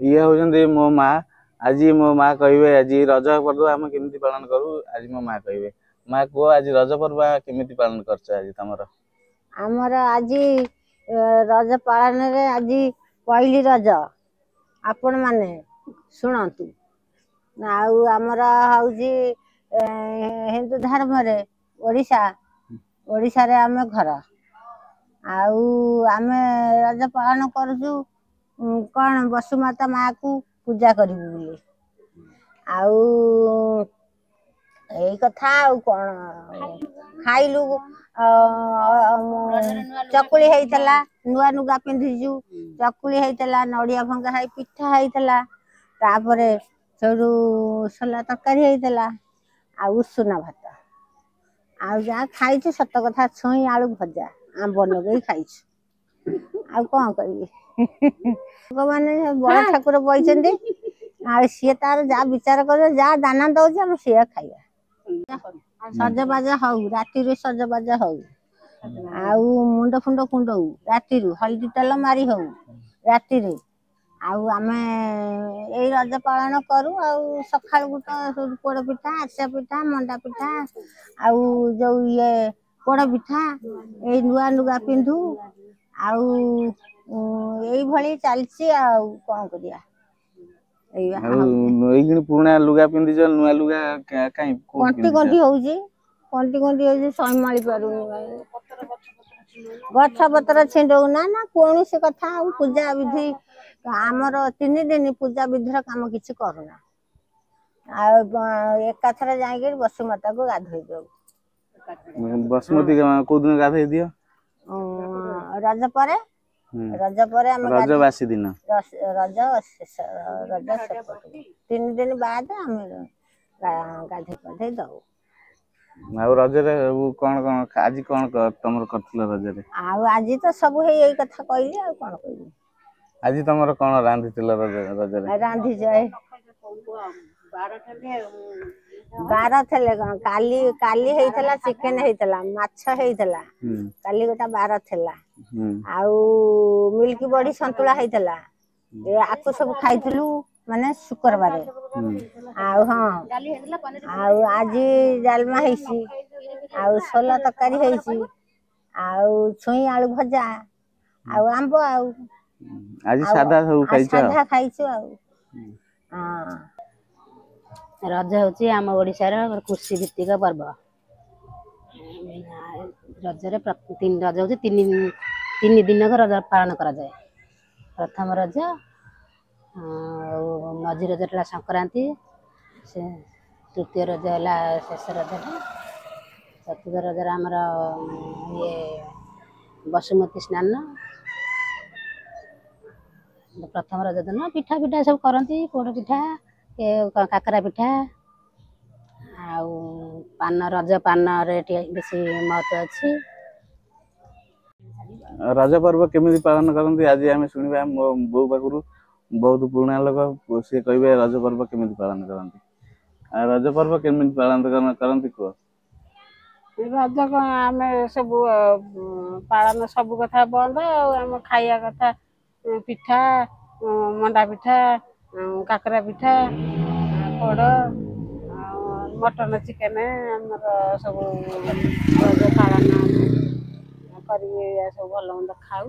ये होजंदी मो माँ आज मो माँ कहे आज रज पर्व आम केमी पालन करूँ आज मो माँ कहे माँ कह आज रज पर्व केमी पालन कर आज तुम आमर आज रज पालन रे आज पहली रज आपण माने शुणु आमर हूँ हिंदू धर्म रे ओडिशा ओडिशा रे आमे घर आमे रज पालन करूँ कौन वसुमाता माँ को पूजा करूँ बोली यही कथा कौन खाइलु चकुली होता नुआ नुगा पिंधिजु चकुली होता नड़िया भंगा है पिठा होता तापर सेठू सोला तरकारी होता उसुना भात आ खाई सत कथा छुई आलू भजा आंब लगे खाई कौन कह मैंने बड़ ठाकुर बही सी तार जहाँ विचार कर जहाँ दाना दौर आम सी खाइबा सजबाजा हऊ राति सजबाजा हऊ मुंड फुंड कुंडऊ राति हल्दी तेल मारी हऊ राति आमे यही रज पालन करूँ सकाल तो पोड़ पिठा आरिसा पिठा मंडा पिठा जो ये पोड़ पिठा ये नुआ नुगा पिंधु यही भली चलती कौन करिया पुराना लुगा पिंधि नुआ लुगा कहीं कंटी कंटी होउची संभाली पारुनी गछ पत्र छिंडौना ना कौन से कथा पूजा विधि आमर 3 दिन पूजा विधि काम किसी करूना एकाथर जाइए वसुमता को गाधोई दो बसुमती को दिन गाधोई दियो रज पर रज बासी दिन रज 3 दिन बाद आम गाधे पाधे दऊ रजरे कौन कौन आज कौन तुम कर रजरे आज तो सब यही कथा कहली आ कौन कहली आज तुम कौन रांधि रजरे रांधि जाए 12 थे कौन काली काली होता चिकेन होता माछ होता काली गोटा 12 थेला मिल्की बड़ी संतुला होता आपको सब खाइलु माने शुक्रवार हाँ आज डालमा हो सोला तरकारी हो छुई आलू भजा आंब आज सादा सब सादा खाइछु रज हूँ आम ओडिशार कृषि भित्तिक पर्व रजरे रज हूँ 3 दिन रज पालन करा जाए प्रथम रज मझी रज संक्रांति तृतीय रज है शेष रज चतुर्थ रज आमर ये बसुमती स्नान प्रथम रज दिन पिठा पिठा सब करती पोड़ पिठा काकरा पिठा पान रज पान बेसी महत्व अच्छी रज पर्व केमी पालन करती आज आम शुणा मो बो पाखु बहुत पुराना लोक सी कहे रज पर्व केमी पालन करती रज पर्व केमी पालन करती कह रज आम सब पालन सब कथा बंद आम खाया कथा पिठा मंडा पिठा काकरा पिठा पोड़ मटन चिकेन आमर सब रज पालन कर सब भल मंद खाऊ